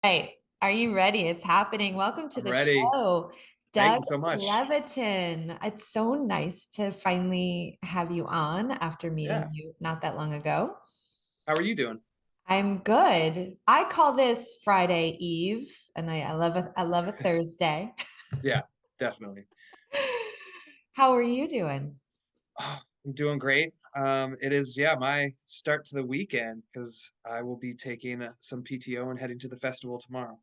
Right. Are you ready? It's happening. Welcome to I'm the ready. show, Thank Doug you so much. Leveton. It's so nice to finally have you on after meeting Yeah. you not that long ago. How are you doing? I'm good. I call this Friday Eve, and I love a Thursday. Yeah, definitely. How are you doing? Oh, I'm doing great. It is, yeah, my start to the weekend because I will be taking some PTO and heading to the festival tomorrow.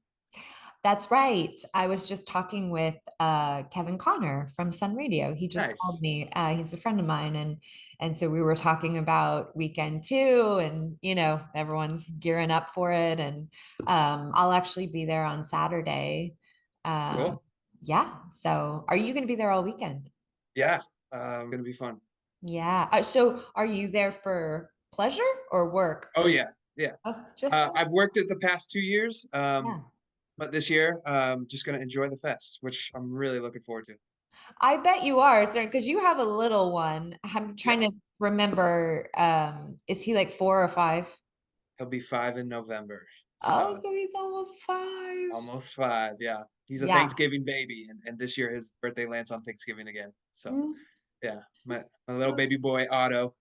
That's right. I was just talking with Kevin Connor from Sun Radio. He just called Nice. me. He's a friend of mine, and so we were talking about weekend two, and everyone's gearing up for it. And I'll actually be there on Saturday. Um, Cool. yeah. So, are you going to be there all weekend? Yeah, gonna be fun. Yeah. So, are you there for pleasure or work? Oh yeah, yeah. Oh, just work. I've worked it the past 2 years, Yeah. but this year, just gonna enjoy the fest, which I'm really looking forward to. I bet you are, sir, because you have a little one. I'm Yeah, trying to remember. Is he like 4 or 5? he'll be 5 in November, Oh, so so he's almost 5. almost 5. Yeah, he's a Yeah. Thanksgiving baby, and this year his birthday lands on Thanksgiving again. So. Mm, Yeah, my little so- baby boy Otto.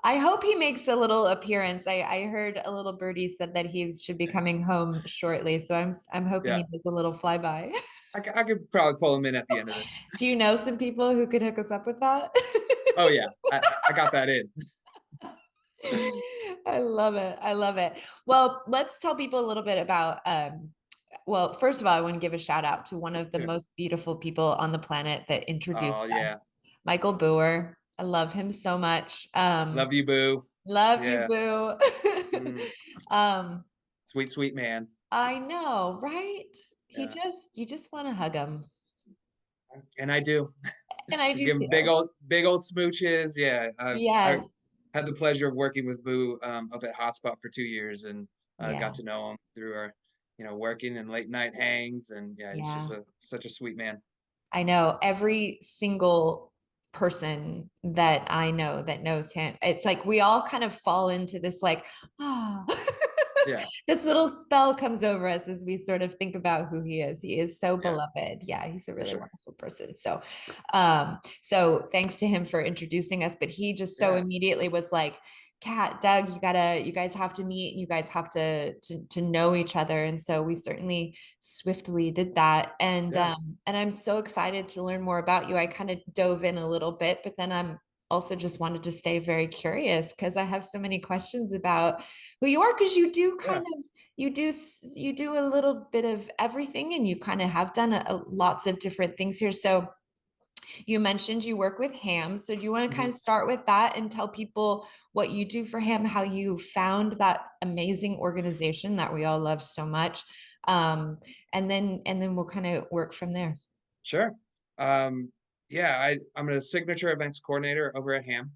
I hope he makes a little appearance. I heard a little birdie said that he should be coming home shortly, so I'm hoping Yeah, he does a little flyby. I could probably pull him in at the end of this. Do you know some people who could hook us up with that? Oh yeah, I got that in. I love it. I love it. Well, let's tell people a little bit about well, first of all, I want to give a shout out to one of the Yeah. most beautiful people on the planet that introduced Oh yeah, us, Michael Booer. I love him so much. love you, boo. Love you, Yeah, Boo. mm, um, sweet sweet man. I know, right? Yeah, You just want to hug him. and I do. And I do Give him too. big old smooches. Yeah, I Yes. had the pleasure of working with Boo up at Hotspot for 2 years, and got Yeah. to know him through our, working and late night hangs, and yeah, he's just Yeah. such a sweet man. I know every single person that I know that knows him. It's like we all kind of fall into this like, ah, Yeah, this little spell comes over us as we sort of think about who he is. He is so yeah, beloved. Yeah, he's a for really sure. wonderful person. So thanks to him for introducing us, but he just so Yeah, immediately was like, Kat, Doug, you guys have to meet, you guys have to know each other. And so we certainly swiftly did that. yeah, And I'm so excited to learn more about you. I kind of dove in a little bit, but then I'm also just wanted to stay very curious because I have so many questions about who you are because you do kind yeah. of you do a little bit of everything and you kind of have done lots of different things here. So you mentioned you work with HAAM. So do you want to kind Mhm. of start with that and tell people what you do for HAAM, how you found that amazing organization that we all love so much? Um, and then we'll kind of work from there. Sure. Um, yeah, I'm a signature events coordinator over at HAAM.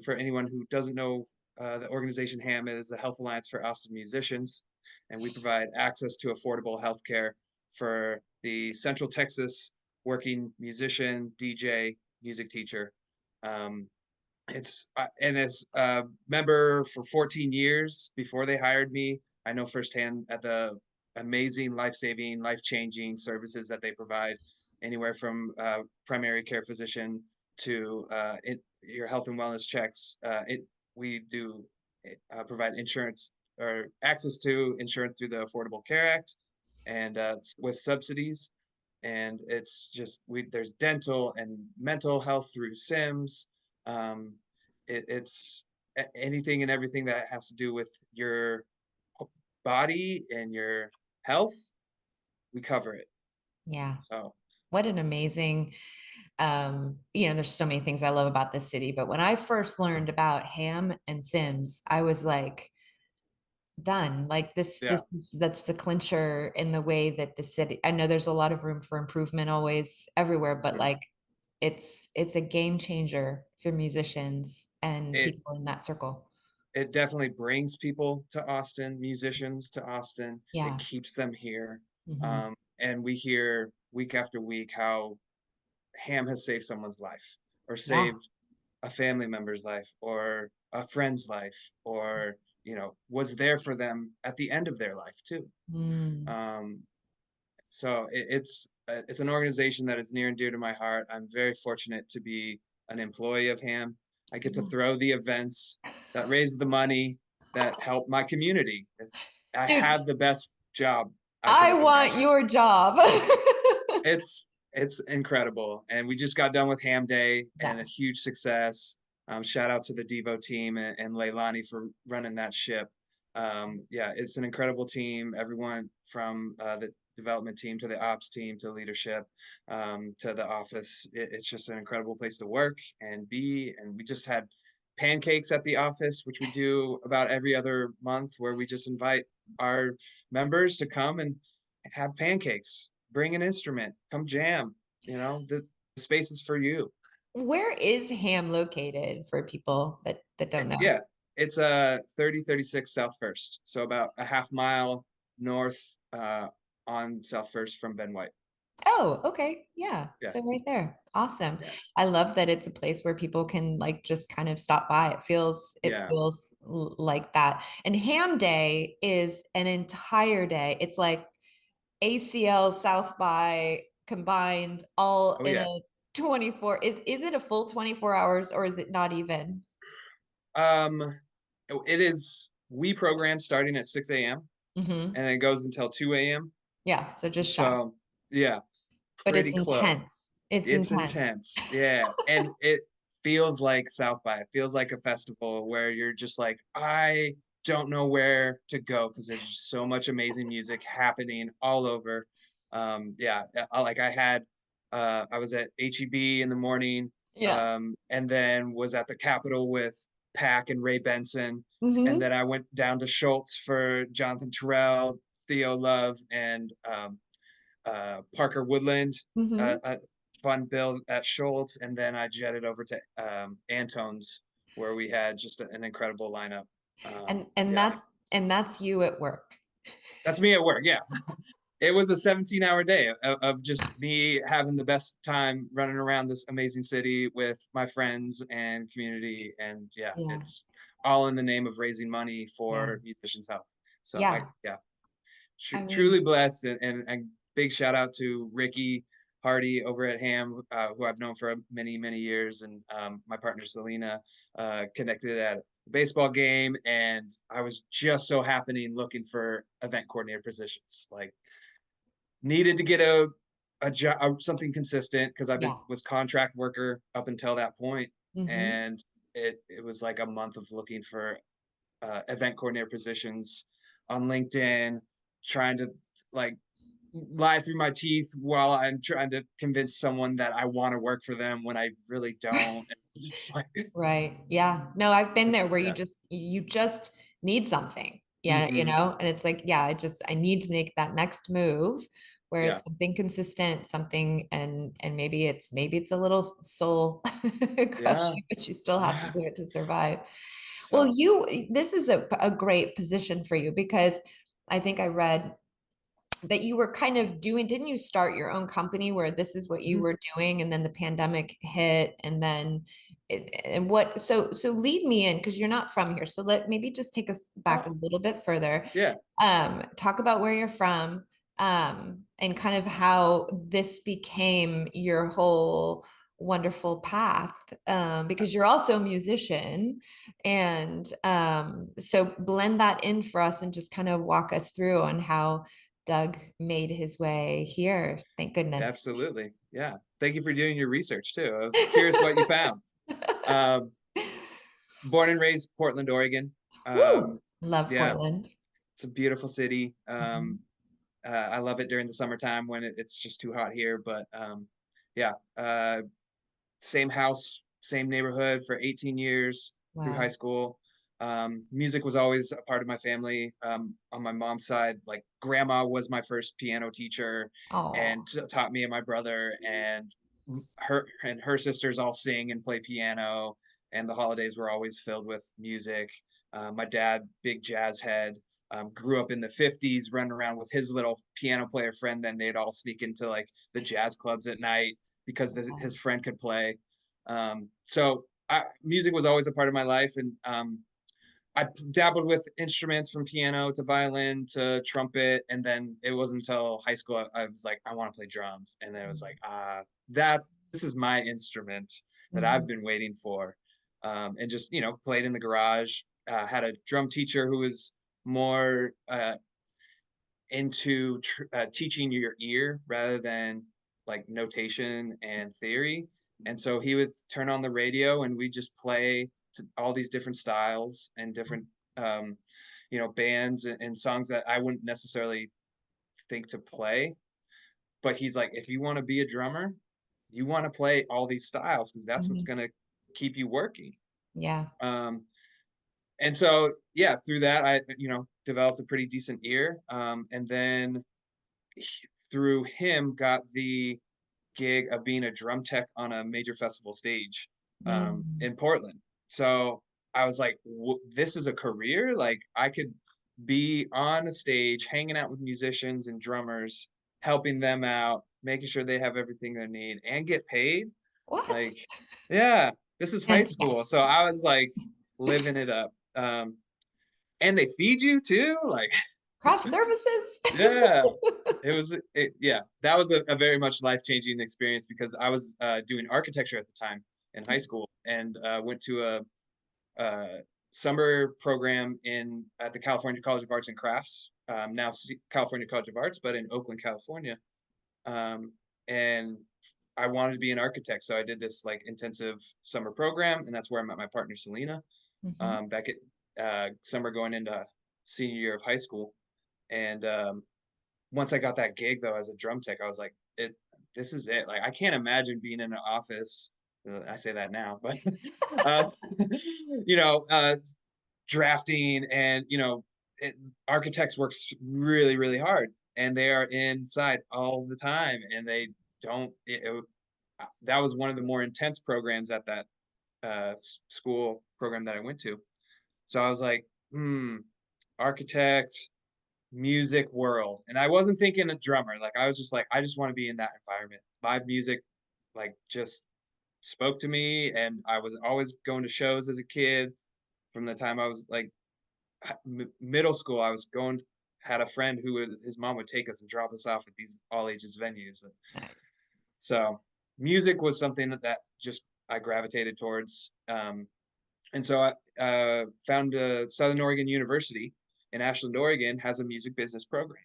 For anyone who doesn't know, the organization HAAM is the Health Alliance for Austin Musicians, and we provide access to affordable healthcare for the Central Texas working musician, DJ, music teacher. Um, and as a member for 14 years before they hired me, I know firsthand at the amazing life-saving, life-changing services that they provide, anywhere from primary care physician to your health and wellness checks. We do provide insurance or access to insurance through the Affordable Care Act and with subsidies. And it's just there's dental and mental health through Sims. Um, it's anything and everything that has to do with your body and your health. We cover it. Yeah. So What an amazing, there's so many things I love about this city, but when I first learned about Ham and Sims, I was like, done. Like yeah, that's the clincher in the way that the city, I know there's a lot of room for improvement always everywhere, but sure. like it's a game changer for musicians and It people in that circle. it definitely brings people to Austin, musicians to Austin. It Yeah. keeps them here. Hmm. And we hear week after week how Ham has saved someone's life or Yeah. saved a family member's life or a friend's life or was there for them at the end of their life too. Mm. Um, so it's an organization that is near and dear to my heart. I'm very fortunate to be an employee of HAAM. I get to throw the events that raise the money that help my community. I Dude, have the best job I could I have want imagined. your job. It's it's incredible, and we just got done with Ham Day and a Yes. huge success. Shout out to the Devo team and Leilani for running that ship. Yeah, it's an incredible team. Everyone from the development team to the ops team to leadership to the office. It's just an incredible place to work and be. And we just had pancakes at the office, which we do about every other month, where we just invite our members to come and have pancakes, bring an instrument, come jam. The space is for you. Where is Ham located for people that don't know? Yeah, it's 3036 South First, so about a half mile north on South First from Ben White. Oh, okay. Yeah. Yeah, So right there. Awesome. yeah, I love that it's a place where people can like just kind of stop by. It yeah. feels like that. And Ham Day is an entire day. It's like ACL South by combined all Oh in yeah. a 24. Is it a full 24 hours or is it not even? Um, it is. We program starting at 6 a.m. Hmm. and it goes until 2 a.m. Yeah. So just shy, So yeah, but it's pretty close. intense. It's It's intense. intense. Yeah. And it feels like South by. It feels like a festival where you're just like, I don't know where to go because there's just so much amazing music happening all over. Yeah. Like I was at HEB in the morning, Yeah. and then was at the Capitol with Pack and Ray Benson. And Hmm. then I went down to Schultz for Jonathan Terrell, Theo Love, and Parker Woodland, Hmm. a fun bill at Schultz, and then I jetted over to Antone's, where we had just an incredible lineup. And Yeah, that's you at work. that's me at work. Yeah, it was a 17-hour day of just me having the best time running around this amazing city with my friends and community, and yeah, Yeah. it's all in the name of raising money Yeah. for musicians' health. So Yeah. yeah, I mean, truly blessed, and big shout out to Ricky Hardy over at HAAM, who I've known for many, many years, and my partner Selena connected at a baseball game, and I was just so happening looking for event coordinator positions. Like, needed to get a job, something consistent, because I've been yeah. was contract worker up until that point, Hmm. and it was like a month of looking for event coordinator positions on LinkedIn, trying to like lie through my teeth while I'm trying to convince someone that I want to work for them when I really don't. It's just like, Right. Yeah. No, I've been there where yeah, you just need something. Yeah, hmm, and it's like, yeah, I need to make that next move where yeah, it's something consistent, something and maybe it's a little soul yeah, crushing, but you still have to yeah. do it to survive. Well, So this is a great position for you because I think I read that you were kind of doing, didn't you start your own company where this is what you mhm. were doing and then the pandemic hit and then so lead me in because you're not from here. So let maybe just take us back a Oh, little bit further. yeah, Talk about where you're from, and kind of how this became your whole wonderful path, because you're also a musician and so blend that in for us and just kind of walk us through on how Doug made his way here. Thank goodness. absolutely. Yeah. Thank you for doing your research too. I was curious what you found. Um, Born and raised Portland, Oregon. Woo! Love Yeah, Portland. it's a beautiful city. Mhm. I love it during the summertime when it's just too hot here. But yeah, same house, same neighborhood for 18 years through high Wow. school. Music was always a part of my family. On my mom's side, like grandma was my first piano teacher and Oh, taught me and my brother, and her sisters all sing and play piano. And the holidays were always filled with music. My dad, big jazz head, grew up in the 50s, running around with his little piano player friend. Then they'd all sneak into like the jazz clubs at night because his friend could play. So music was always a part of my life. And I dabbled with instruments from piano to violin to trumpet, and then it wasn't until high school I was like, I want to play drums, and then it was like, this is my instrument that I've Mhm. been waiting for, and just played in the garage. Had a drum teacher who was more into teaching your ear rather than like notation and theory. And so he would turn on the radio and we just play to all these different styles and different, um, bands and songs that I wouldn't necessarily think to play. But he's like, if you want to be a drummer, you want to play all these styles because that's what's Mhm. going to keep you working. Yeah. Um, and so, yeah, through that, I, developed a pretty decent ear. And then through him got the gig of being a drum tech on a major festival stage Mm. in Portland. So I was like, this is a career. Like I could be on a stage, hanging out with musicians and drummers, helping them out, making sure they have everything they need, and get paid. What? Like, yeah, this is high school. So Fantastic. I was like living it up. And they feed you too. Like, Craft services? yeah, yeah, that was a very much life-changing experience because I was doing architecture at the time in high school and went to a summer program at the California College of Arts and Crafts, now California College of Arts, but in Oakland, California. Um, and I wanted to be an architect, so I did this like intensive summer program, and that's where I met my partner Selena Mhm. back at summer going into senior year of high school. And once I got that gig though as a drum tech, I was like, this is it. Like I can't imagine being in an office. I say that now, but uh, you know, uh, drafting and architects works really really hard, and they are inside all the time, and they don't. That was one of the more intense programs at that school program that I went to. So I was like, architect, music world. And I wasn't thinking a drummer. Like I was just like, I just want to be in that environment. Live music, like just spoke to me. And I was always going to shows as a kid. From the time I was like middle school, I was going, had a friend who his mom would take us and drop us off at these all ages venues. Nice. So music was something that just I gravitated towards. And so I found Southern Oregon University in Ashland, Oregon has a music business program.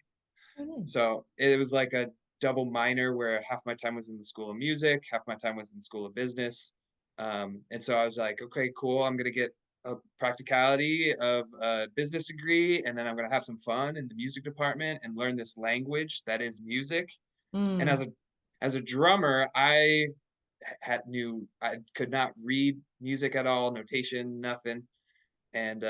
Oh, nice. So it was like a double minor where half my time was in the School of Music, half my time was in the School of Business. And so I was like, okay, cool. I'm going to get a practicality of a business degree, and then I'm going to have some fun in the music department and learn this language that is music. And Mm. as a drummer, I could not read music at all, notation, nothing. And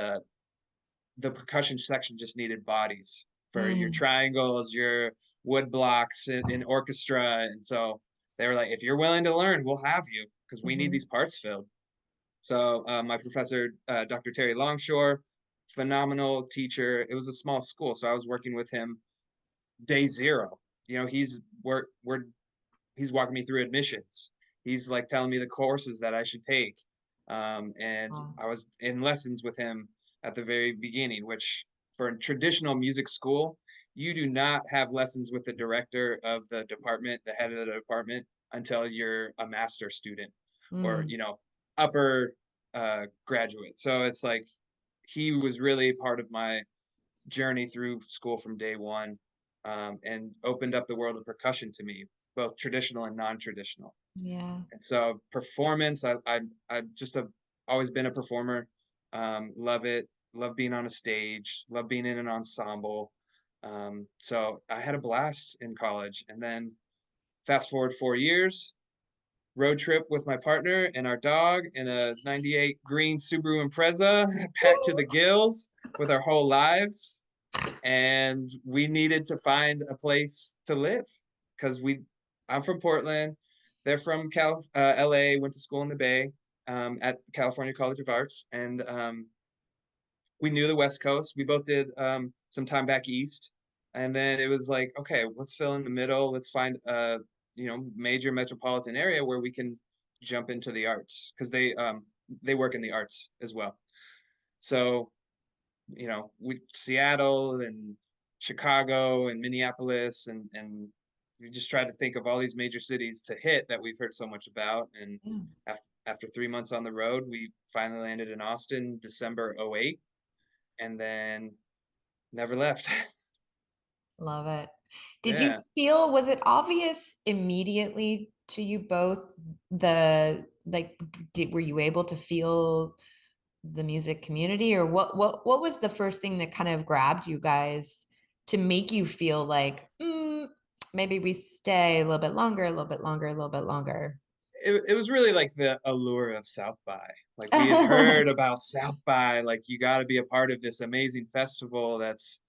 the percussion section just needed bodies for your Mm. triangles, your wood blocks in orchestra. And so they were like, if you're willing to learn, we'll have you because we need Mhm. these parts filled. So my professor, Dr. Terry Longshore, phenomenal teacher. It was a small school, so I was working with him day zero. He's walking me through admissions. He's like telling me the courses that I should take. And Wow. I was in lessons with him at the very beginning, which for a traditional music school, you do not have lessons with the director of the department, the head of the department, until you're a master student or, Mm. upper graduate. So it's like he was really part of my journey through school from day one, and opened up the world of percussion to me, both traditional and non-traditional. Yeah. And so performance, I just have always been a performer. Love it. Love being on a stage. Love being in an ensemble. So I had a blast in college, and then fast forward 4 years, road trip with my partner and our dog in a '98 green Subaru Impreza, packed to the gills with our whole lives, and we needed to find a place to live because I'm from Portland, they're from LA, went to school in the Bay, at the California College of Arts, and we knew the West Coast. We both did some time back east, and then it was like, okay, let's fill in the middle. Let's find a major metropolitan area where we can jump into the arts because they work in the arts as well. So Seattle and Chicago and Minneapolis, and we just tried to think of all these major cities to hit that we've heard so much about. And Yeah. after 3 months on the road, we finally landed in Austin, December '08, and then never left. Love it. Did you Yeah. feel, was it obvious immediately to you both, the like were you able to feel the music community, or what was the first thing that kind of grabbed you guys to make you feel like, maybe we stay a little bit longer, a little bit longer, a little bit longer? It was really like the allure of South by. Like we had heard about South by, like you got to be a part of this amazing festival that's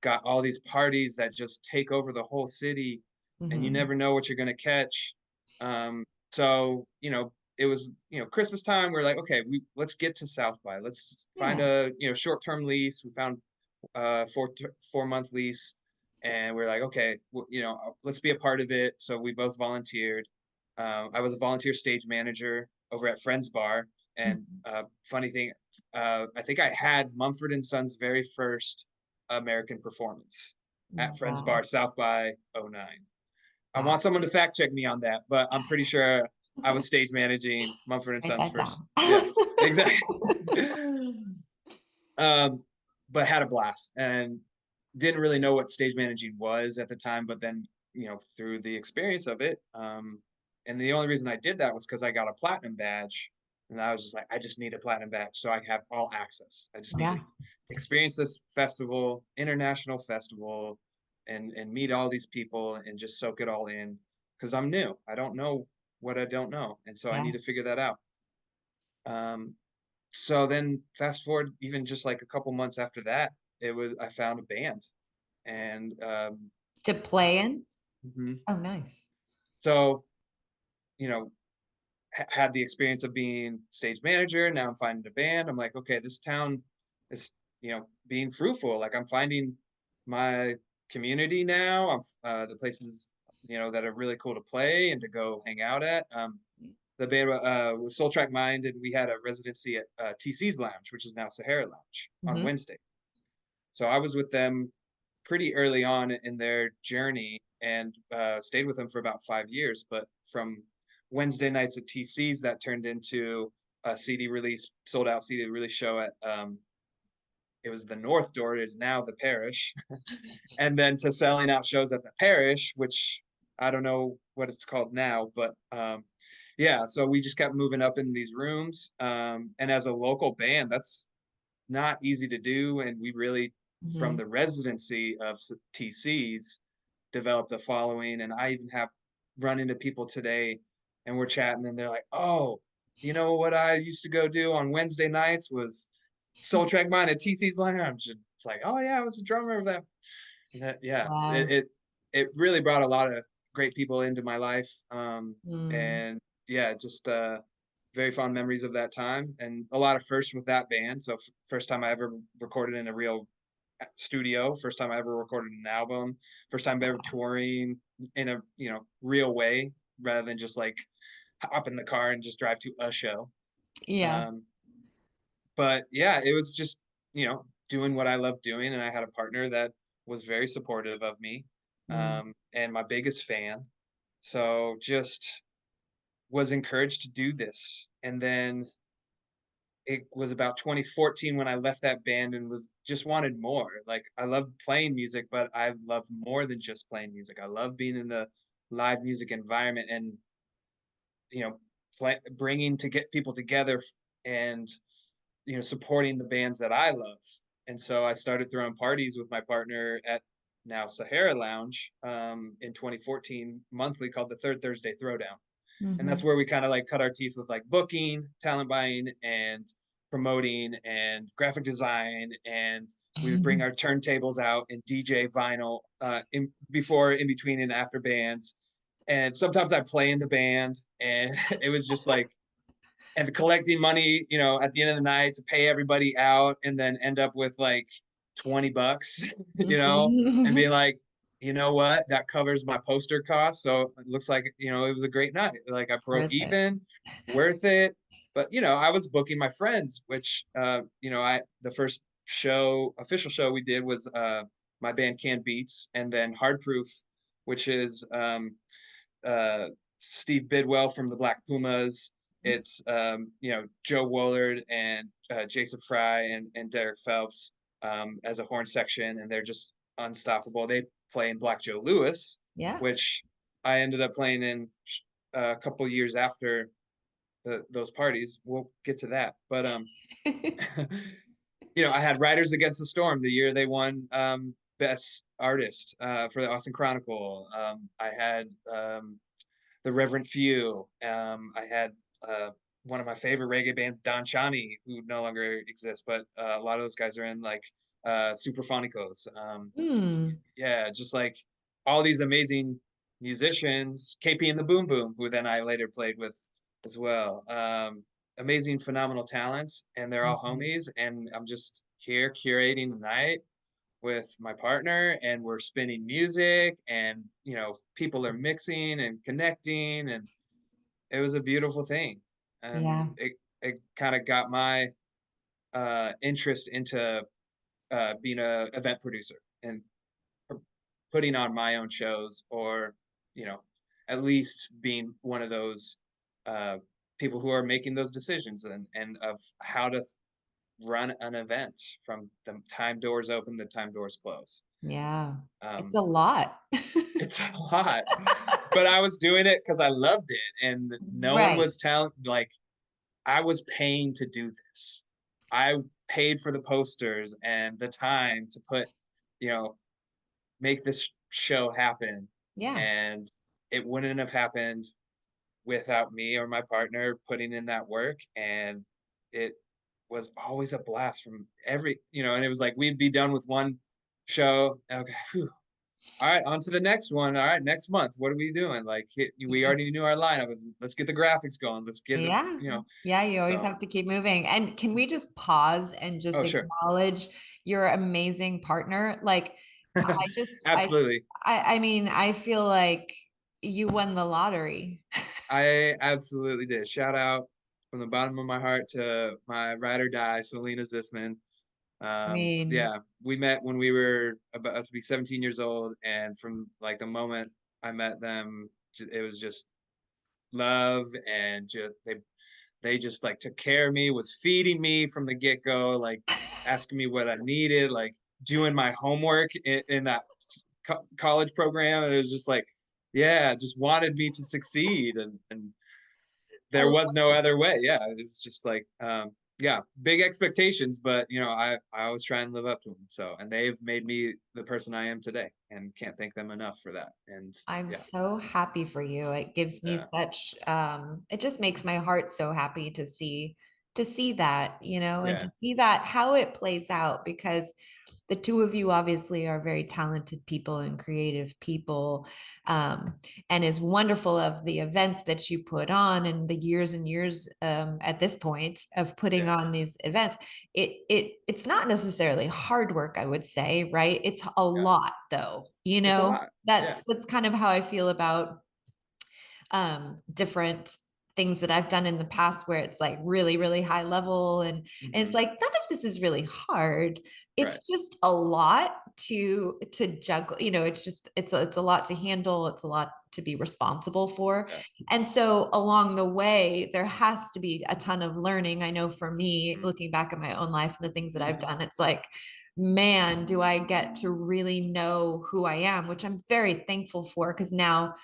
got all these parties that just take over the whole city, and you Hmm. never know what you're going to catch. So it was Christmas time. We're like, okay, let's get to South by. Let's find Yeah. a short-term lease. We found 4 month lease, and we're like, okay, well, let's be a part of it. So we both volunteered. I was a volunteer stage manager over at Friends Bar, and Mhm. funny thing, I think I had Mumford and Sons' very first American performance at Friends Wow. Bar South by '09. I Wow. want someone to fact check me on that, but I'm pretty sure I was stage managing Mumford and Write Sons that first. down. Yeah, exactly. um, but had a blast and didn't really know what stage managing was at the time, but then through the experience of it, and the only reason I did that was because I got a platinum badge, and I was just like, I just need a platinum badge so I have all access. I just need to Yeah. experience this festival, international festival, and meet all these people and just soak it all in because I'm new. I don't know what I don't know, and so I Yeah. need to figure that out. Um, so then fast forward even just like a couple months after that, I found a band, and To play in? mhm. Oh, nice. So you know had the experience of being stage manager. Now I'm finding a band. I'm like, okay, this town is being fruitful. Like I'm finding my community now. I'm the places that are really cool to play and to go hang out at. The band was Soul Track Mind, and we had a residency at TC's Lounge, which is now Sahara Lounge, on Hmm. Wednesday. So I was with them pretty early on in their journey, and stayed with them for about 5 years. But from Wednesday nights at TC's, that turned into a CD release, sold out CD release show at it was the North Door, it is now the Parish, and then to selling out shows at the Parish, which I don't know what it's called now, but yeah. So we just kept moving up in these rooms, and as a local band, that's not easy to do. And we really, from Hmm. the residency of TC's, developed a following. And I even have run into people today, and we're chatting, and they're like, oh, you know what I used to go do on Wednesday nights was Soul Track Mine at TC's Lounge. And it's like, oh yeah, I was a drummer of that. Yeah, Wow. it really brought a lot of great people into my life. Mm. And yeah, just very fond memories of that time, and a lot of firsts with that band. So first time I ever recorded in a real studio, first time I ever recorded an album, first time ever touring in a real way rather than just like hop in the car and just drive to a show. Yeah. Um, but yeah, it was just doing what I love doing, and I had a partner that was very supportive of me, Mm. and my biggest fan. So just was encouraged to do this, and then it was about 2014 when I left that band and was just wanted more. Like I love playing music, but I love more than just playing music. I love being in the live music environment, and you know, bringing to get people together, and supporting the bands that I love. And so I started throwing parties with my partner at now Sahara Lounge, in 2014, monthly, called the Third Thursday Throwdown. And that's Hmm. where we kind of like cut our teeth with like booking, talent buying, and promoting, and graphic design. And we would bring our turntables out and DJ vinyl, before, in between, and after bands. And sometimes I play in the band, and it was just like, and collecting money, at the end of the night to pay everybody out, and then end up with like $20, and being like, you know what, that covers my poster cost. So it looks like, it was a great night. Like I broke Worth it. even, worth it. But, I was booking my friends, which, the first official show we did was my band Canned Beets, and then Hard Proof, which is uh, Steve Bidwell from the Black Pumas. It's Joe Woolard and Jason Fry and Derek Phelps as a horn section, and they're just unstoppable. They play in Black Joe Lewis, Yeah. which I ended up playing in a couple years after those parties. We'll get to that, but I had Riders Against the Storm the year they won Best Artist for the Austin Chronicle. I had the Reverend Few. I had one of my favorite reggae bands, Don Chani, who no longer exists, but a lot of those guys are in like Superphonicos. Hmm. Yeah, just like all these amazing musicians, KP and the Boom Boom, who then I later played with as well. Amazing, phenomenal talents, and they're all Mhm. homies. And I'm just here curating the night with my partner, and we're spinning music, and people are mixing and connecting, and it was a beautiful thing. And Yeah. it kind of got my interest into being a event producer and putting on my own shows, or you know at least being one of those uh, people who are making those decisions, and of how to run an event from the time doors open to the time doors close. Yeah. It's um, a lot. it's a lot, but I was doing it because I loved it, and no one Right. was telling, like, I was paying to do this. I paid for the posters and the time to you know make this show happen, Yeah. and it wouldn't have happened without me or my partner putting in that work. And it was always a blast from and it was like we'd be done with one show. Okay, whew, all right, on to the next one. All right, next month, what are we doing? Like, we already knew our lineup. Let's get the graphics going. Let's get it, Yeah. Yeah, you always so. have to keep moving. And can we just pause and just Oh, sure. acknowledge your amazing partner? Like, I just, Absolutely. I mean, I feel like you won the lottery. I absolutely did. Shout out from the bottom of my heart to my ride or die, Selena Zisman. I mean, Yeah, we met when we were about to be 17 years old, and from like the moment I met them, it was just love, and just they just like took care of me, was feeding me from the get go, like asking me what I needed, like doing my homework in that college program, and it was just like, yeah, just wanted me to succeed, and I there was no other way. Yeah, it's just like, yeah, big expectations, but I always try and live up to them. So, and they've made me the person I am today, and can't thank them enough for that. And I'm yeah, so happy for you. It gives me yeah, such it just makes my heart so happy to see that, and yeah, to see that how it plays out because the two of you obviously are very talented people and creative people. Um, and is wonderful of the events that you put on and the years and years at this point of putting yeah. on these events. It's not necessarily hard work, I would say, right? It's a Yeah, lot though, it's a lot. Yeah. that's kind of how I feel about different things that I've done in the past where it's like really, really high level. And it's Hmm. like, none of this is really hard. It's Right. just a lot to juggle, it's a lot to handle. It's a lot to be responsible for. Yeah. And so along the way, there has to be a ton of learning. I know for me, Hmm. looking back at my own life and the things that I've done, it's like, man, do I get to really know who I am, which I'm very thankful for because now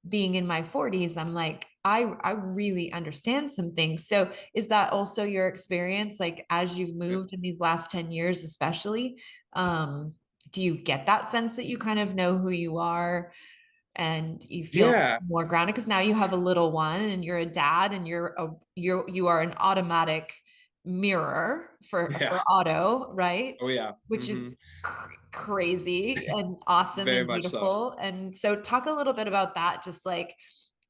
being in my 40s, I'm like, I really understand some things. So is that also your experience? Like as you've moved in these last 10 years, especially, um, do you get that sense that you kind of know who you are and you feel Yeah. more grounded? Because now you have a little one and you're a dad and you are an automatic mirror Yeah. for Otto, right? Oh, yeah. Which Hmm. is crazy and awesome Very and much so. beautiful. And so talk a little bit about that, just like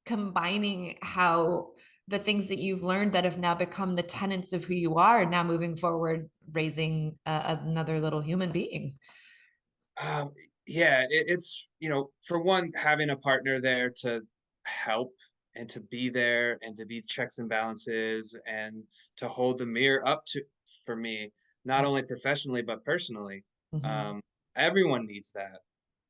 combining how the things that you've learned that have now become the tenets of who you are now moving forward, raising another little human being. Um, yeah, it's, for one, having a partner there to help and to be there and to be checks and balances and to hold the mirror up to for me. not only professionally but personally. Mhm. Um, Everyone needs that.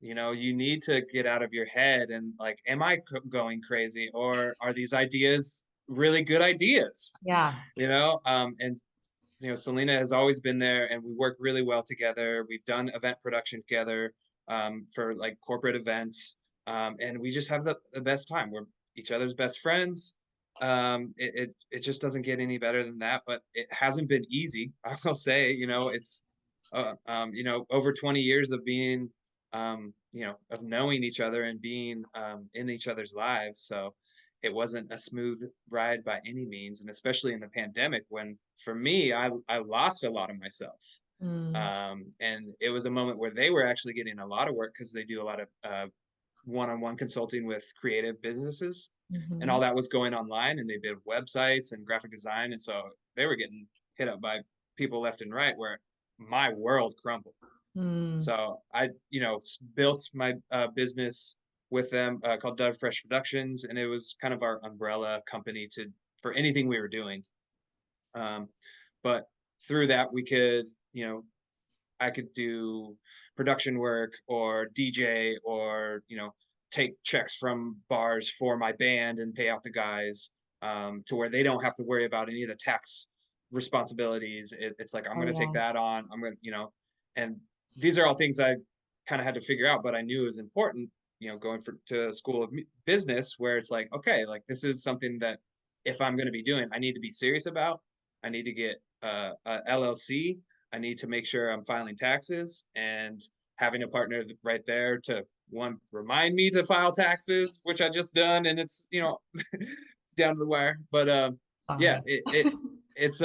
You need to get out of your head and like, am I going crazy, or are these ideas really good ideas? Yeah. And Selena has always been there, and we work really well together. We've done event production together, for like corporate events, and we just have the best time. We're each other's best friends. It just doesn't get any better than that, but it hasn't been easy. I will say, it's over 20 years of being, of knowing each other and being, in each other's lives. So it wasn't a smooth ride by any means, and especially in the pandemic, when for me, I lost a lot of myself. Mm. And it was a moment where they were actually getting a lot of work because they do a lot of one-on-one consulting with creative businesses, and all Mhm. that was going online, and they did websites and graphic design, and so they were getting hit up by people left and right, where my world crumbled. Mm. So I, built my business with them, called Doug Fresh Productions, and it was kind of our umbrella company to for anything we were doing. Um, but through that, we could, I could do production work or DJ, or take checks from bars for my band and pay out the guys, to where they don't have to worry about any of the tax responsibilities. It's like, I'm Oh going to take yeah. that on. I'm going to, and these are all things I kind of had to figure out, but I knew it was important. Going to a school of business, where it's like, okay, like this is something that if I'm going to be doing, I need to be serious about. I need to get a LLC. I need to make sure I'm filing taxes, and having a partner right there to one remind me to file taxes, which I just done, and it's down to the wire. But yeah, Sorry. it's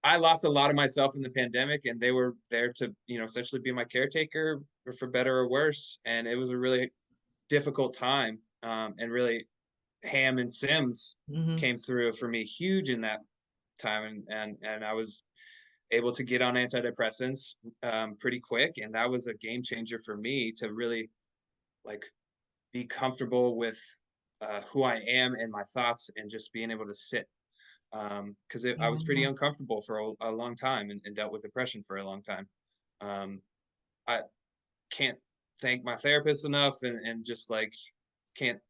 I lost a lot of myself in the pandemic, and they were there to essentially be my caretaker, for better or worse, and it was a really difficult time. And really, Ham and Sims Mhm. came through for me huge in that time, and I was able to get on antidepressants, pretty quick, and that was a game changer for me to really like be comfortable with who I am and my thoughts, and just being able to sit, because I was pretty Yeah. uncomfortable for a long time, and dealt with depression for a long time. Um, I can't thank my therapist enough, and just like can't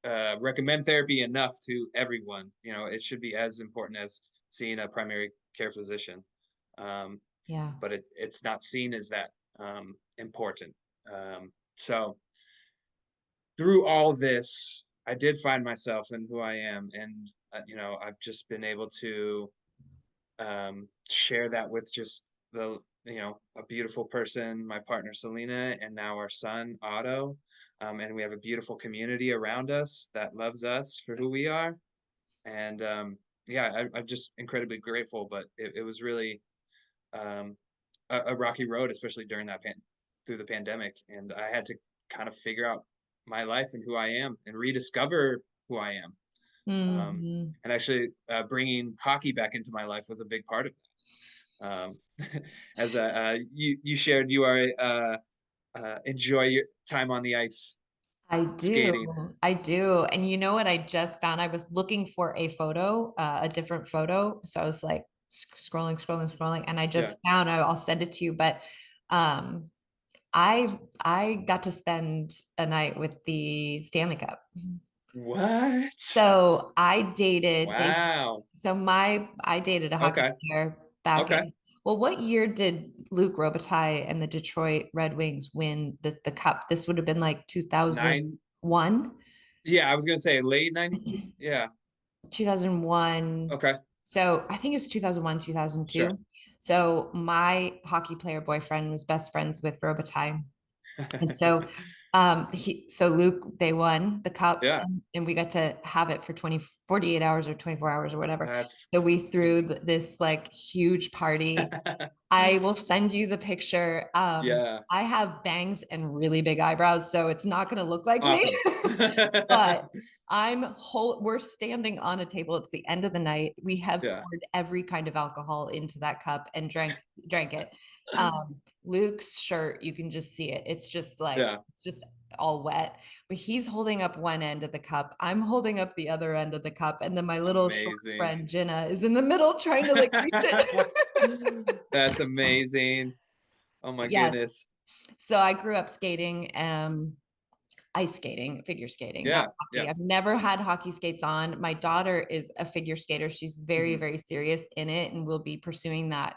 recommend therapy enough to everyone. It should be as important as seeing a primary care physician. Um, Yeah. but it's not seen as that important. So through all this, I did find myself in who I am, and I've just been able to share that with just a beautiful person, my partner Selena, and now our son Otto, and we have a beautiful community around us that loves us for who we are, and yeah, I'm just incredibly grateful. But it was really um, a rocky road, especially during through the pandemic, and I had to kind of figure out my life and who I am, and rediscover who I am. Mhm. And actually, bringing hockey back into my life was a big part of that. As you shared, you are enjoy your time on the ice I do. skating. I do. And you know what I just found? I was looking for a photo, a different photo. So I was like scrolling, and I Yeah. just found, I'll send it to you. But um I got to spend a night with the Stanley Cup. What? So I dated they Wow. so I dated a hockey Okay. player back Okay. in, well, what year did Luke Robitaille and the Detroit Red Wings win the cup? This would have been like Nine. 2001. Yeah, I was gonna say late 90s. Yeah. 2001. Okay. So I think it's 2001, Sure. 2002. So my hockey player boyfriend was best friends with Robitaille. And so so Luke, they won the cup, Yeah. and we got to have it for 48 hours or 24 hours or whatever. That's So we threw this like huge party. I will send you the picture. yeah. I have bangs and really big eyebrows, so it's not going to look like me. Awesome. But we're standing on a table. It's the end of the night. We have Yeah. poured every kind of alcohol into that cup and drank it. Luke's shirt, you can just see it. It's just like Yeah. it's just all wet, but he's holding up one end of the cup. I'm holding up the other end of the cup. And then my little short Amazing. friend, Jenna, is in the middle trying to like reach it. That's amazing. Oh my Yes. goodness. So I grew up skating, ice skating, figure skating, not Yeah, hockey. yeah. I've never had hockey skates on. My daughter is a figure skater. She's very, Mhm. very serious in it and will be pursuing that,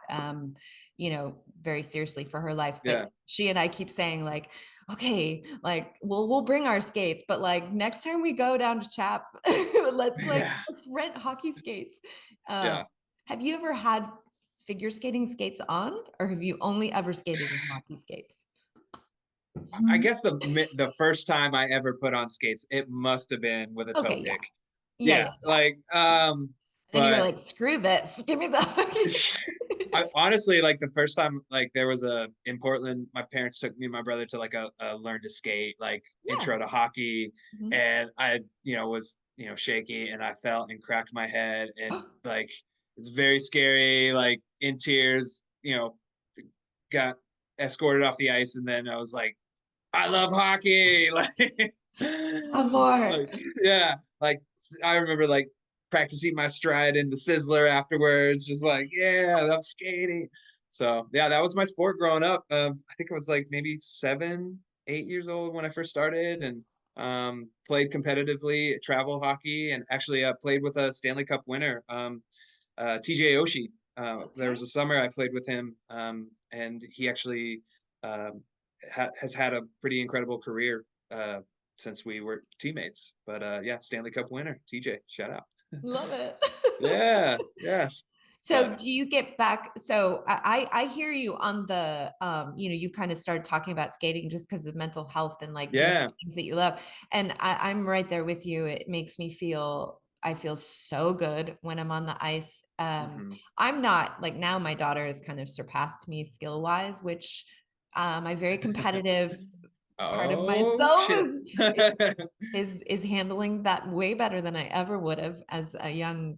very seriously for her life. But Yeah. she and I keep saying like, okay, like we'll bring our skates, but like next time we go down to Chap, Yeah. let's rent hockey skates. Um, Yeah. have you ever had figure skating skates on, or have you only ever skated in hockey skates? I Mhm. guess the first time I ever put on skates, it must have been with a toe Okay, yeah. pick. Yeah, Yeah, yeah, yeah. like, And then you were but like, screw this. Give me the hockey. I honestly, like, the first time, like, there was a in Portland, my parents took me and my brother to, like, a learn to skate, like, Yeah. intro to hockey, Mhm. and I, was, shaky, and I fell and cracked my head, and, like, it's very scary, like, in tears, got escorted off the ice, and then I was like, "I love hockey!" One more. Like, yeah, like, I remember, like, practicing my stride in the Sizzler afterwards, just like, "Yeah, I'm skating." So, yeah, that was my sport growing up. I think I was, like, maybe 7, 8 years old when I first started and, played competitively travel hockey and actually, played with a Stanley Cup winner, TJ Oshie. There was Okay. a summer I played with him, and he actually, um, has had a pretty incredible career, since we were teammates. But, yeah, Stanley Cup winner, TJ, shout out. Love it. Yeah, yeah, So but do you get back? So I hear you on the you kind of started talking about skating just because of mental health and like doing yeah, things that you love. And I'm right there with you. It makes me feel I feel so good when I'm on the ice. mhm. I'm not like now my daughter has kind of surpassed me skill wise, which my very competitive part of Oh, myself shit. is handling that way better than I ever would have as a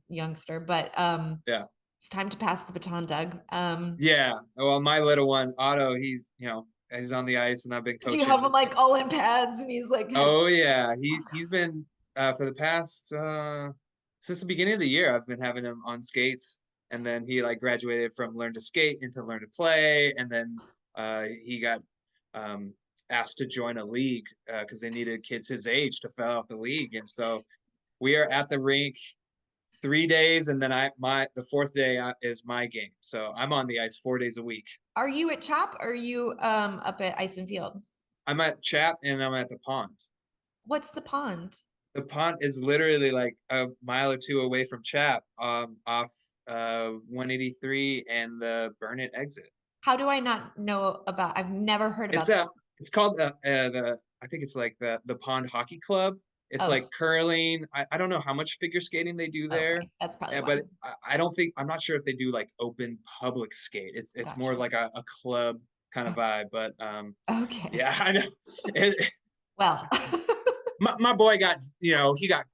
youngster. But Yeah, it's time to pass the baton, Doug. yeah. Well, my little one, Otto, he's on the ice, and I've been Do you have coaching. him like all in pads and he's like head? Oh yeah, Oh, he's been for the past since the beginning of the year. I've been having him on skates, and then he like graduated from learn to skate into learn to play, and then he got um, asked to join a league because they needed kids his age to fill out the league, and so we are at the rink 3 days, and then the fourth day is my game, so I'm on the ice 4 days a week. are you at Chop or are you up at Ice and Field? I'm at Chap and I'm at the pond. What's the pond? The pond is literally like a mile or two away from Chap, off 183 and the Burnett exit. How do I not know about? I've never heard It's about that. a it's called the I think it's like the Pond Hockey Club. It's Oh, like curling. I don't know how much figure skating they do there, okay. That's probably why. but I don't think I'm not sure if they do like open public skate. It's more Gotcha. like a club kind of vibe. But Okay. yeah, I know. It, Well, my boy got he got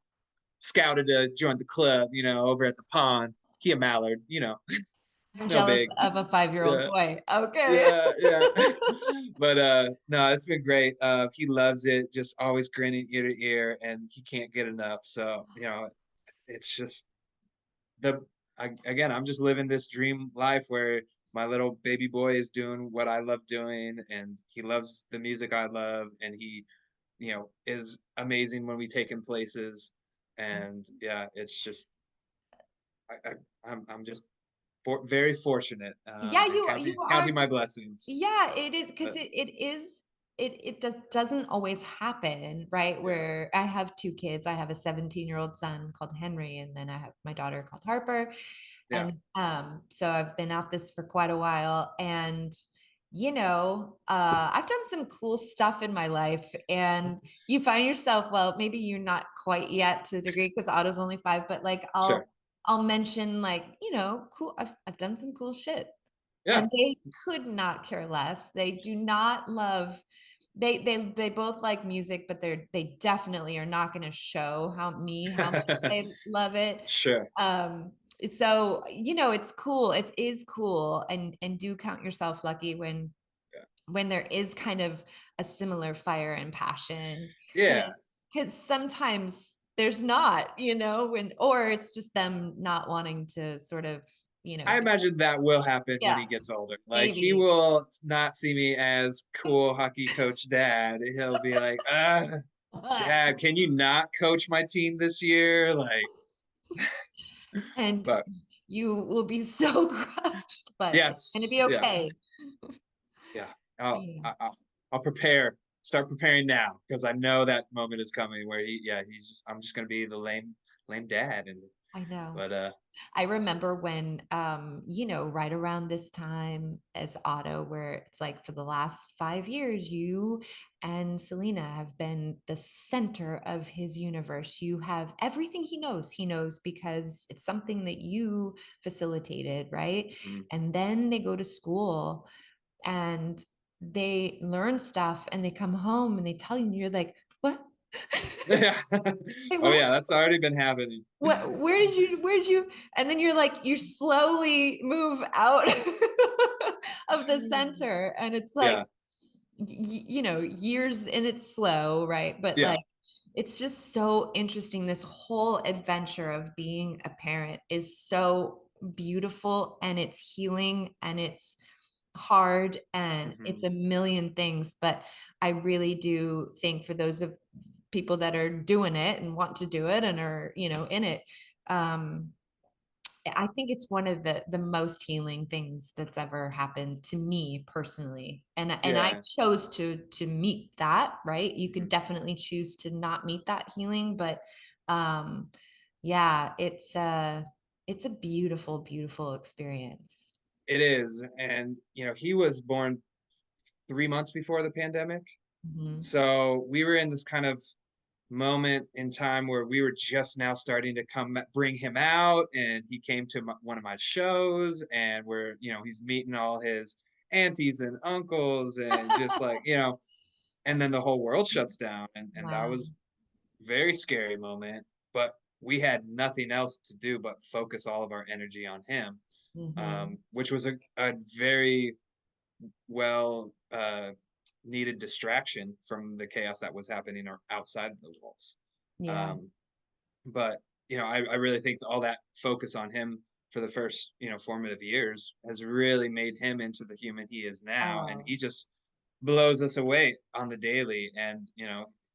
scouted to join the club, over at the pond. He a Mallard, I'm no jealous big. of a 5-year-old Yeah, boy. Okay. yeah, yeah. But no, it's been great. He loves it, just always grinning ear to ear, and he can't get enough. So, it's just again, I'm just living this dream life where my little baby boy is doing what I love doing, and he loves the music I love, and he, is amazing when we take him places. And yeah, it's just I'm just very fortunate, Yeah, and you counting are. my blessings. Yeah, it is because But it doesn't always happen, right? yeah, Where I have two kids. I have a 17-year-old son called Henry, and then I have my daughter called Harper. yeah, And so I've been at this for quite a while. And I've done some cool stuff in my life. And you find yourself, well, maybe you're not quite yet to the degree because Otto's only 5, but like sure, I'll mention like, cool, I've done some cool shit. yeah, And they could not care less. They do not love they both like music, but they definitely are not going to show how much they love it. sure, So it's cool. It is cool, and do count yourself lucky when yeah, when there is kind of a similar fire and passion, Yeah. because sometimes there's not, when, or it's just them not wanting to sort of, I imagine that will happen when yeah, he gets older. Like he maybe. will not see me as cool hockey coach dad. He'll be like, dad, can you not coach my team this year? Like, And but you will be so crushed, but it's going to yes, be yeah, okay. yeah. I'll, Yeah, I- I'll, I'll prepare, start preparing now because I know that moment is coming where I'm just gonna be the lame dad. And I know. but I remember when, right around this time as Otto, where it's like for the last 5 years, you and Selena have been the center of his universe. You have everything he knows. He knows because it's something that you facilitated, right? mm, And then they go to school and they learn stuff and they come home and they tell you, and you're like, what? yeah. Hey, Oh what? yeah, that's already been happening. Where'd you, and then you're like, you slowly move out of the center. And it's like, Yeah, years, and it's slow, right? But yeah. like, it's just so interesting. This whole adventure of being a parent is so beautiful, and it's healing, and it's hard, and it's Hmm. a million things. But I really do think for those of people that are doing it and want to do it and are, in it, um, I think it's one of the most healing things that's ever happened to me personally. And I Yeah. chose to meet that, right? You could Mhm. definitely choose to not meet that healing, but um yeah, it's a beautiful, beautiful experience. It is. And, he was born 3 months before the pandemic. Mhm. So we were in this kind of moment in time where we were just now starting to bring him out. And he came to one of my shows, and he's meeting all his aunties and uncles and just like, and then the whole world shuts down. And that Wow. was very scary moment. But we had nothing else to do but focus all of our energy on him, Hmm. which was a very well needed distraction from the chaos that was happening outside the walls. Yeah. Um, but I really think all that focus on him for the first formative years has really made him into the human he is now, and Oh. he just blows us away on the daily. And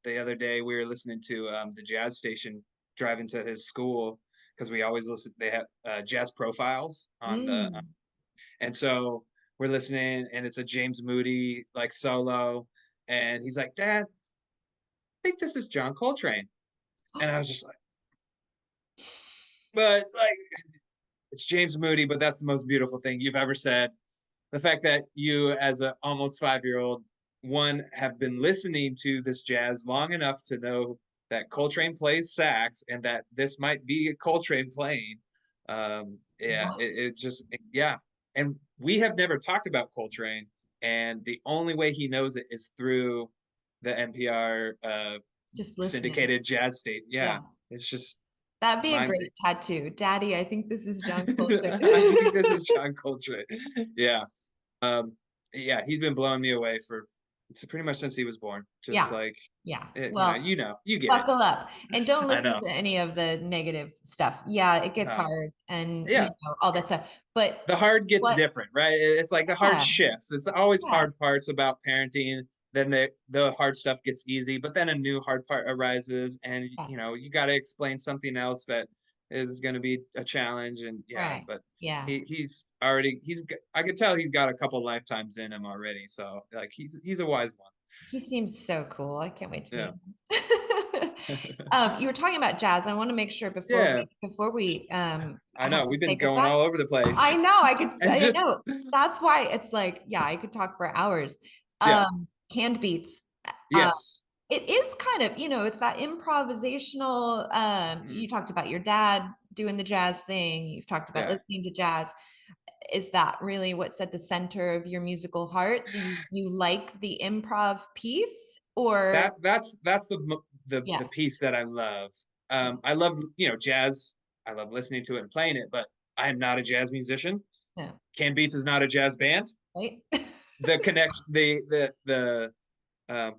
the other day we were listening to the jazz station driving to his school because we always listen. They have jazz profiles on the Mm. and so we're listening, and it's a James Moody like solo, and he's like, "Dad, I think this is John Coltrane," and I was just like, "But like, it's James Moody, but that's the most beautiful thing you've ever said." The fact that you, as a almost 5-year-old, one have been listening to this jazz long enough to know that Coltrane plays sax and that this might be Coltrane playing. Yeah, What? it just yeah. And we have never talked about Coltrane, and the only way he knows it is through the NPR Just listening. syndicated jazz state. Yeah. Yeah, it's just That'd be a mind. great tattoo. Daddy, I think this is John Coltrane. I think this is John Coltrane. Yeah. Um, yeah, he's been blowing me away for it's pretty much since he was born. Just Yeah. like Yeah. it, Well, you get it. buckle up and don't I listen know. to any of the negative stuff. Yeah, it gets Uh, hard, and yeah, all that stuff. But the hard gets what, different, right? It's like the hard yeah, shifts. It's always yeah, hard parts about parenting. Then the hard stuff gets easy, but then a new hard part arises, and yes. you got to explain something else that is going to be a challenge. And yeah, Right. but Yeah. he's I could tell he's got a couple lifetimes in him already. So like he's a wise one. He seems so cool. I can't wait to Yeah. meet him. You were talking about jazz. I want to make sure before Yeah, we I have know to we've say been going goodbye. all over the place. I know, And I just know. That's why it's like, yeah, I could talk for hours. yeah, Canned beats. Uh, yes. it is kind of, it's that improvisational. You Mhm. talked about your dad doing the jazz thing. You've talked about Yeah. listening to jazz. Is that really what's at the center of your musical heart? You like the improv piece, or That's the yeah, piece that I love. yeah, I love, jazz. I love listening to it and playing it, but I am not a jazz musician. no, Can Beats is not a jazz band. right? the connection,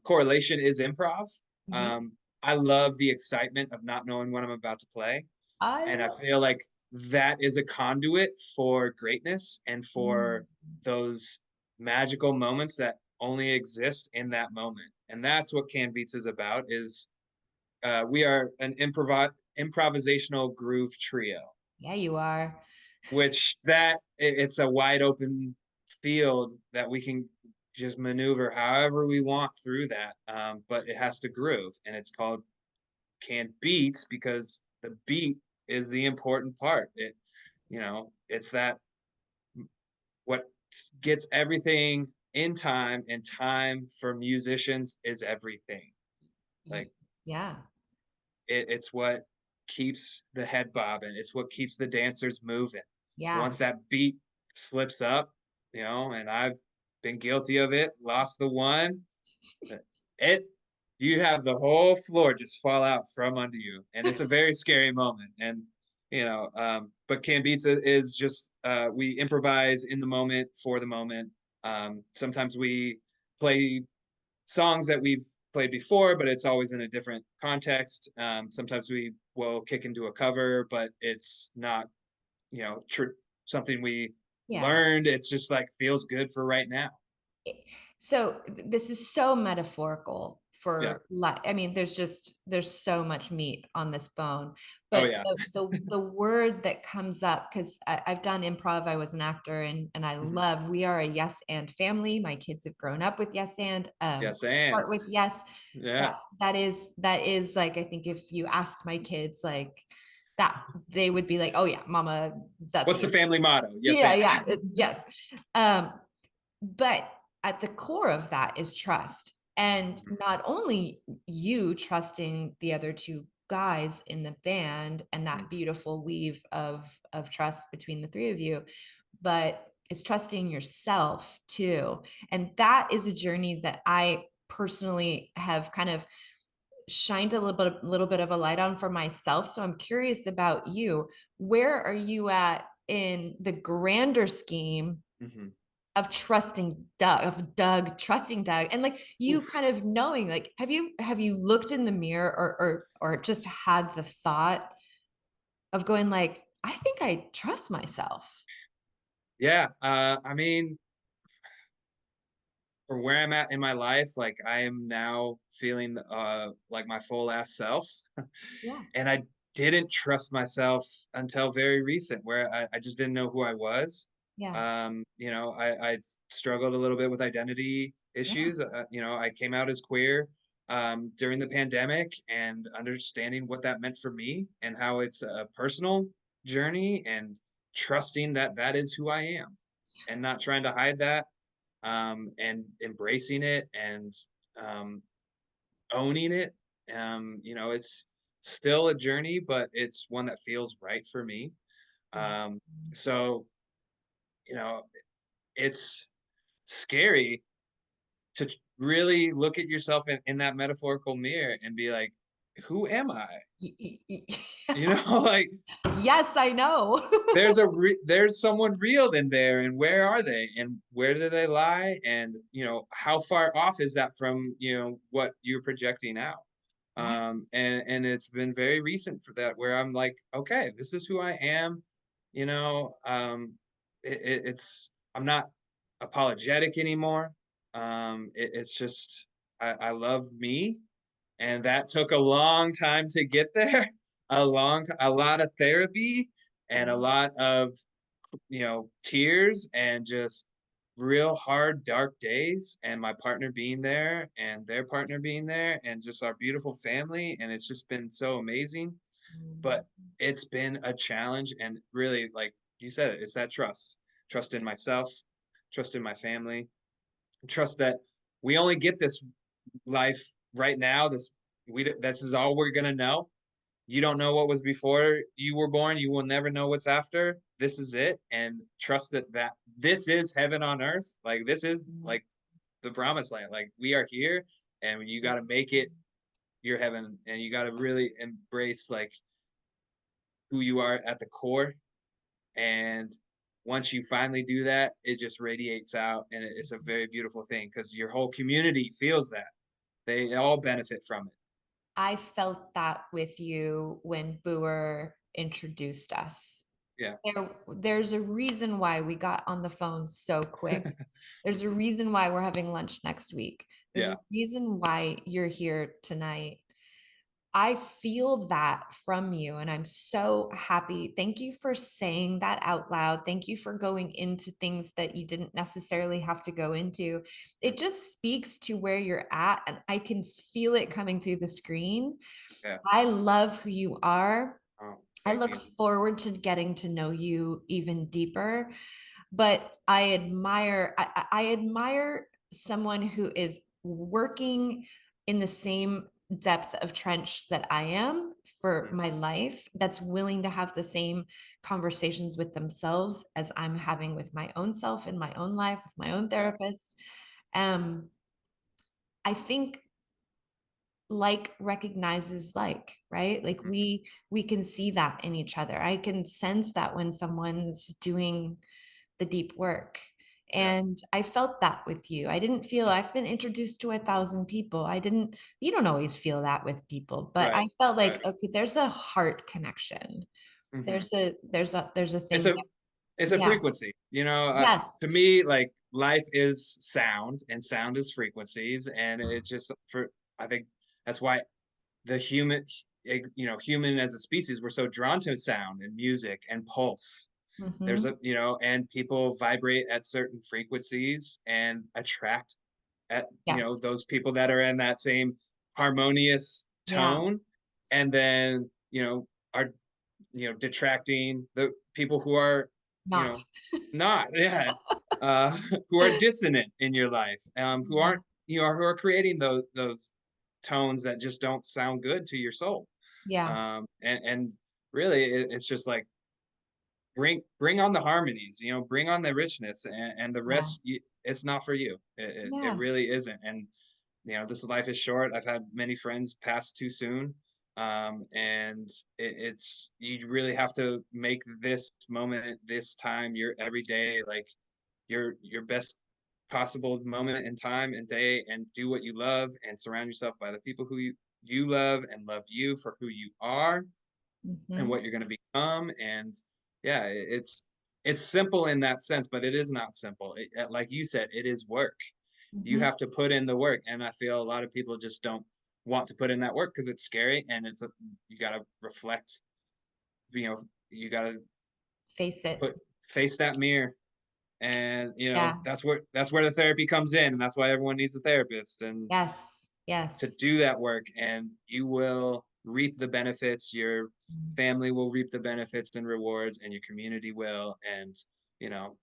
correlation is improv. Mhm. I love the excitement of not knowing what I'm about to play, I and I love. feel like that is a conduit for greatness and Mm. for those magical moments that only exist in that moment. And that's what Canned Beats is about. Is we are an improvisational groove trio, Yeah, you are. which it's a wide open field that we can just maneuver however we want through that. But it has to groove, and it's called Canned Beats because the beat is the important part. It's that what gets everything in time, and time for musicians is everything. Y- Like Yeah. it's what keeps the head bobbing. It's what keeps the dancers moving. Yeah. Once that beat slips up, and I've been guilty of it, lost the one, it you have the whole floor just fall out from under you, and it's a very scary moment. And but Can Beats is just we improvise in the moment for the moment. Sometimes we play songs that we've played before, but it's always in a different context. Sometimes we will kick into a cover, but it's not, something we Yeah. learned. It's just like feels good for right now. So this is so metaphorical Yeah. for life. I mean, there's so much meat on this bone, Oh but yeah. the word that comes up, because I've done improv, I was an actor, and I Mhm. love, we are a yes and family. My kids have grown up with yes and Yes, start and with yes. yeah. That is like, I think if you asked my kids like that, they would be like, oh yeah, mama, that's What's me. the family motto? Yes, Yeah, and yeah, it's yes. Um, but at the core of that is trust. And Mhm. not only you trusting the other two guys in the band and that Mhm. beautiful weave of trust between the three of you, but it's trusting yourself too. And that is a journey that I personally have kind of shined little bit of a light on for myself. So I'm curious about you. Where are you at in the grander scheme Mhm. of trusting Doug trusting Doug, and like you Oof. kind of knowing, like, have you looked in the mirror, or just had the thought of going like, I think I trust myself. Yeah. I mean, for where I'm at in my life, like I am now feeling like my full ass self. Yeah. And I didn't trust myself until very recent, where I just didn't know who I was. Yeah. I struggled a little bit with identity Yeah. issues. I came out as queer during the pandemic, and understanding what that meant for me and how it's a personal journey, and trusting that that is who I am, and not trying to hide that, and embracing it, and um, owning it. It's still a journey, but it's one that feels right for me. Yeah. So, you know, it's scary to really look at yourself in that metaphorical mirror and be like, who am I? Like Yes, I know. there's someone real in there, and where are they, and where do they lie, and how far off is that from what you're projecting out. Yes. And it's been very recent for that, where I'm like, okay, this is who I am. you know um it's I'm not apologetic anymore. It's just I love me, and that took a long time to get there. A lot of therapy, and a Yeah. lot of tears, and just real hard dark days, and my partner being there, and their partner being there, and just our beautiful family, and it's just been so amazing. Mm. But it's been a challenge, and really, like you said, it's that trust in myself, trust in my family, trust that we only get this life right now. This is all we're gonna know. You don't know what was before you were born. You will never know what's after. This is it, and trust that this is heaven on earth. Like this is Mm. like the promised land. Like we are here, and you got to make it your heaven, and you got to really embrace like who you are at the core, and once you finally do that, it just radiates out, and it's a very beautiful thing because your whole community feels that. They all benefit from it. I felt that with you when Booer introduced us. Yeah. There's a reason why we got on the phone so quick. There's a reason why we're having lunch next week. There's a Yeah. reason why you're here tonight. I feel that from you, and I'm so happy. Thank you for saying that out loud. Thank you for going into things that you didn't necessarily have to go into. It Mm, just speaks to where you're at, and I can feel it coming through the screen. yeah. I love who you are. Oh, I thank look you. forward to getting to know you even deeper, but I admire someone who is working in the same depth of trench that I am for Mm, my life, that's willing to have the same conversations with themselves as I'm having with my own self in my own life, with my own yeah. therapist. Um, I think like recognizes like, right? Like Mhm. we can see that in each other. I can sense that when someone's doing the deep work. Yeah. And I felt that with you. I didn't feel I've been introduced to 1,000 people. I didn't, you don't always feel that with people, but Right. I felt Right. like, okay, there's a heart connection. Mhm. There's a It's thing a there. it's a Yeah. frequency, you know, Yes. to me, like, life is sound and sound is frequencies, and it just for I think that's why the human human as a species, we're so drawn to sound and music and pulse. There's Hmm. a and people vibrate at certain frequencies and attract at Yeah. those people that are in that same harmonious Yeah. tone, and then are detracting the people who are you Not. know not yeah uh who are dissonant in your life, who Yeah. aren't who are creating those tones that just don't sound good to your soul. Yeah. And really it's just like bring on the harmonies, bring on the richness, and the Yeah. rest, it's not for you. It Yeah. really isn't. And this life is short. I've had many friends pass too soon. And it's you really have to make this moment, this time, your every day, like your best possible moment in time and day, and do what you love and surround yourself by the people who you love and love you for who you are and Hmm. what you're going to become. And yeah, it's simple in that sense, but it is not simple. Like you said, it is work. You Hmm. have to put in the work, and I feel a lot of people just don't want to put in that work because it's scary, and you got to reflect. You got to Face it. put face that mirror, and Yeah. that's where the therapy comes in, and that's why everyone needs a therapist, and Yes. to Yes. do that work, and you will reap the benefits. Your family will reap the benefits and rewards, and your community will. And you know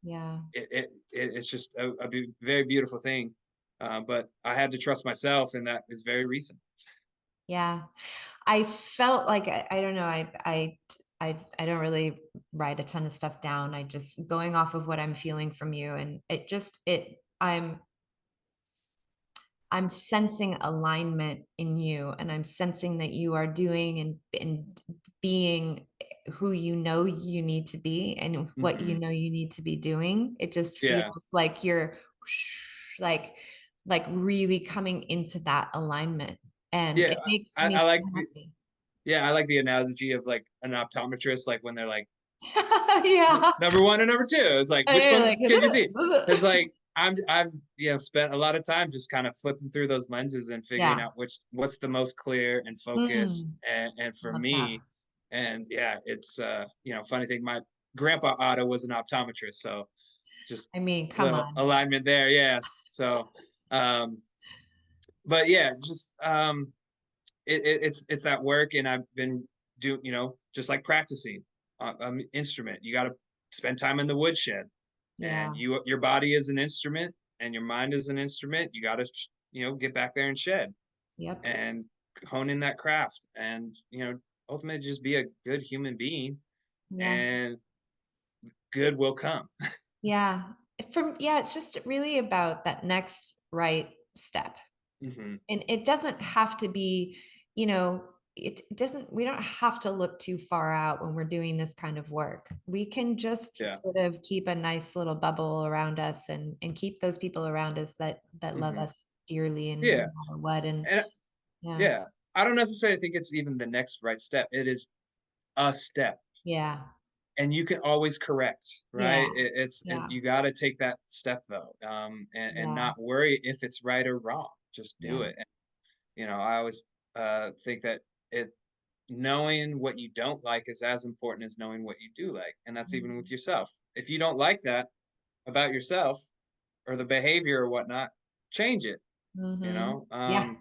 Yeah. it's just a very beautiful thing. But I had to trust myself, and that is very recent. Yeah. I felt like I don't know. I don't really write a ton of stuff down. I just going off of what I'm feeling from you, and I'm sensing alignment in you, and I'm sensing that you are doing and being who you know you need to be and what you Hmm. know you need to be doing. It just Yeah, feels like you're like really coming into that alignment, and yeah. it makes I, me I so like the happy. yeah, I like the analogy of like an optometrist, like when they're like Yeah. number one and number two. It's like, And which you're one like, can you see? It's like I've spent a lot of time just kind of flipping through those lenses and figuring yeah. out what's the most clear and focused, Mm, and for love that. me. And yeah, it's funny thing, my grandpa Otto was an optometrist, so just I mean, come little on. alignment there. Yeah. So um but yeah, just it's that work, and I've been just like practicing instrument. You got to spend time in the woodshed, and Yeah. your body is an instrument, and your mind is an instrument. You got to get back there and shed Yep. and hone in that craft, and ultimately just be a good human being, Yes. and good will come. Yeah. Yeah, it's just really about that next right step. Hmm. And it doesn't have to be, you know, it doesn't, we don't have to look too far out when we're doing this kind of work. We can just Yeah. sort of keep a nice little bubble around us and keep those people around us that love Hmm. us dearly and no Yeah. matter what. And And yeah, yeah, I don't necessarily think it's even the next right step. It is a step, yeah, and you can always correct, right? yeah, It's and yeah, you got to take that step though, and yeah, not worry if it's right or wrong. Just do yeah. it. And, I always think that it knowing what you don't like is as important as knowing what you do like, and that's even with Mhm. yourself. If you don't like that about yourself or the behavior or whatnot, change it. You Mhm. know, Yeah.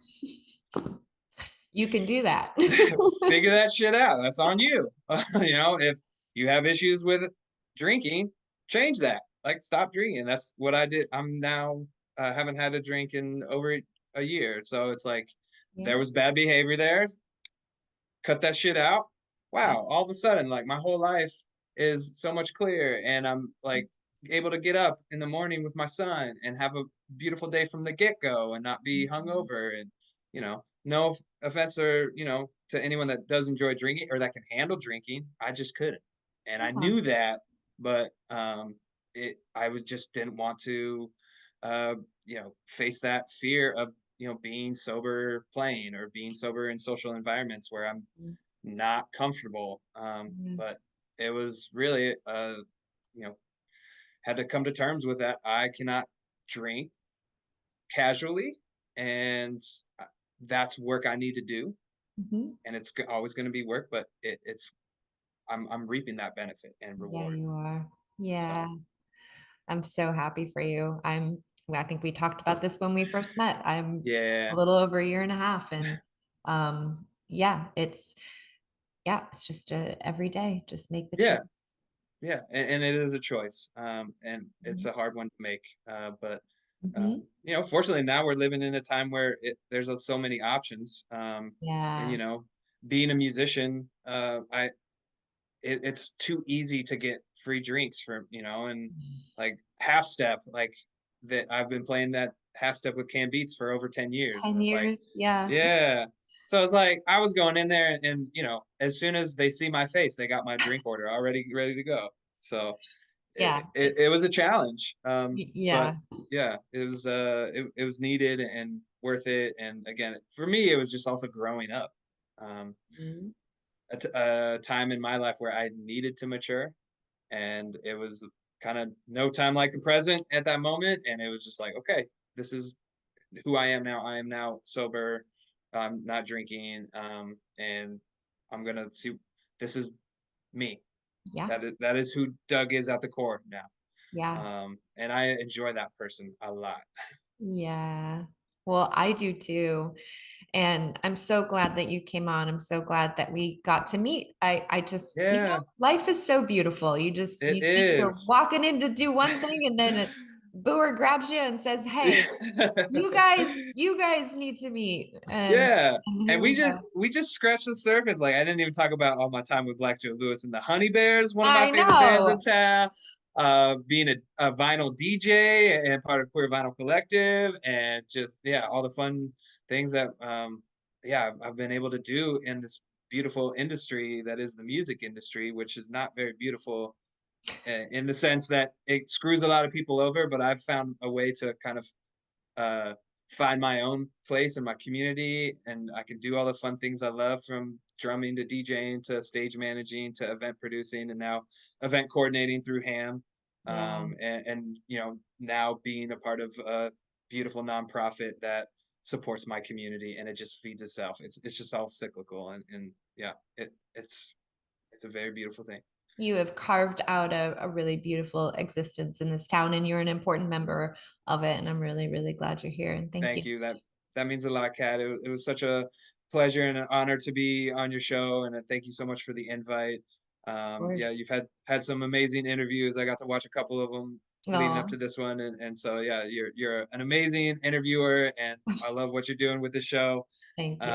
You can do that. figure that shit out. That's on you. If you have issues with drinking, change that. Like, stop drinking. That's what I did. I'm now haven't had a drink in over a year, so it's like there Yeah, was bad behavior there. Cut that shit out. yeah. Wow, all of a sudden, like, my whole life is so much clearer, and I'm like able to get up in the morning with my son and have a beautiful day from the get-go and not be Mhm. hungover. And no offense or to anyone that does enjoy drinking or that can handle drinking. I just couldn't, and I Yeah. knew that. But it I was just didn't want to uh face that fear of being sober playing or being sober in social environments where I'm Mhm. not comfortable. Yeah. But it was really, you know, had to come to terms with that. I cannot drink casually, and uh, that's work I need to do, Mhm. and it's always going to be work. But it's I'm reaping that benefit and Yeah, reward. you are. Yeah. So I'm so happy for you. I think we talked about this when we first met. I'm a yeah, little over a year and a half and yeah, it's just every day, just make the yeah, choice. yeah, and it is a choice, and it's Mhm. a hard one to make. But Mhm. fortunately, now we're living in a time where there's so many options. And Yeah. being a musician, it's too easy to get free drinks and like half step, like that. I've been playing that half step with Beets for over 10 years, and 10 it's like, years. Yeah. yeah. So it's like I was going in there, and as soon as they see my face, they got my drink order already ready to go. So Yeah. it was a challenge, but Yeah. yeah, it was needed and worth it. And again, for me, it was just also growing up. Um, Mhm. a time in my life where I needed to mature, and it was kind of no time like the present at that moment. And it was just like, okay, this is who I am now. I am now sober. I'm not drinking, and I'm gonna see. This is me. Yeah. That is who Doug is at the core now. Yeah. And I enjoy that person a lot. Yeah. Well, I do too. And I'm so glad that you came on. I'm so glad that we got to meet. I just, Yeah, life is so beautiful. it You think you're is. walking in to do one thing and then a booer grabs you and says, "Hey, you guys need to meet." Yeah, And and here we we just go. we just scratched the surface. Like, I didn't even talk about all my time with Black Joe Lewis and the Honey Bears, one of my I favorite bands in know. town. Being a vinyl DJ and part of Queer Vinyl Collective, and just yeah, all the fun things that yeah, I've been able to do in this beautiful industry that is the music industry, which is not very beautiful in the sense that it screws a lot of people over. But I've found a way to kind of uh, find my own place in my community, and I can do all the fun things I love, from drumming to DJing to stage managing to event producing, and now event coordinating through HAAM. Yeah. And now being a part of a beautiful nonprofit that supports my community, and it just feeds itself. It's just all cyclical, and yeah, it's a very beautiful thing. You have carved out a really beautiful existence in this town, and you're an important member of it. And I'm really, really glad you're here. And thank you. Thank you. That means a lot, Kat. It was such a pleasure and an honor to be on your show, and thank you so much for the invite. Of Yeah, you've course. had some amazing interviews. I got to watch a couple of them leading up to Oh, this one, and so yeah, you're an amazing interviewer, and I love what you're doing with the show. thank you.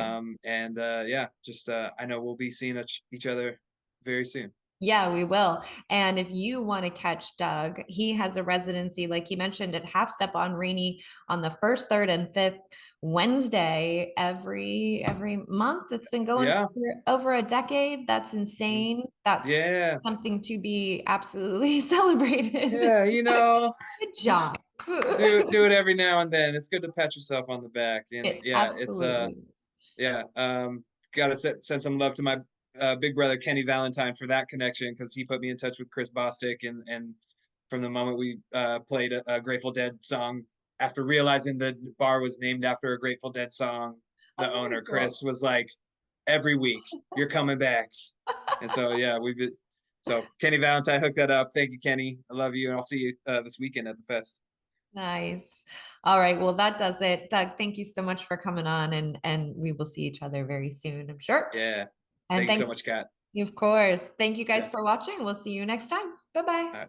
And yeah, just I know we'll be seeing each other very soon. Yeah, we will. And if you want to catch Doug, he has a residency, like he mentioned, at Half Step on Rainey on the first, third, and fifth Wednesday every month. It's been going Yeah, for over a decade. That's mm, insane. That's yeah, something to be absolutely celebrated. yeah. You know, Good job. do it every now and then. It's good to pat yourself on the back, and It yeah, it's absolutely is. yeah. Gotta send some love to my big brother Kenny Valentine for that connection because he put me in touch with Chris Bostic, and from the moment we played a Grateful Dead song, after realizing the bar was named after a Grateful Dead song, the Oh, very owner Chris cool. was like, "Every week you're coming back," and so yeah, we've been. So Kenny Valentine hooked that up. Thank you, Kenny. I love you, and I'll see you this weekend at the fest. Nice. All right. Well, that does it. Doug, thank you so much for coming on, and we will see each other very soon, I'm sure. Yeah. And Thank you so thanks, much, Kat. of course. Thank you guys Yeah. for watching. We'll see you next time. Bye-bye. All right.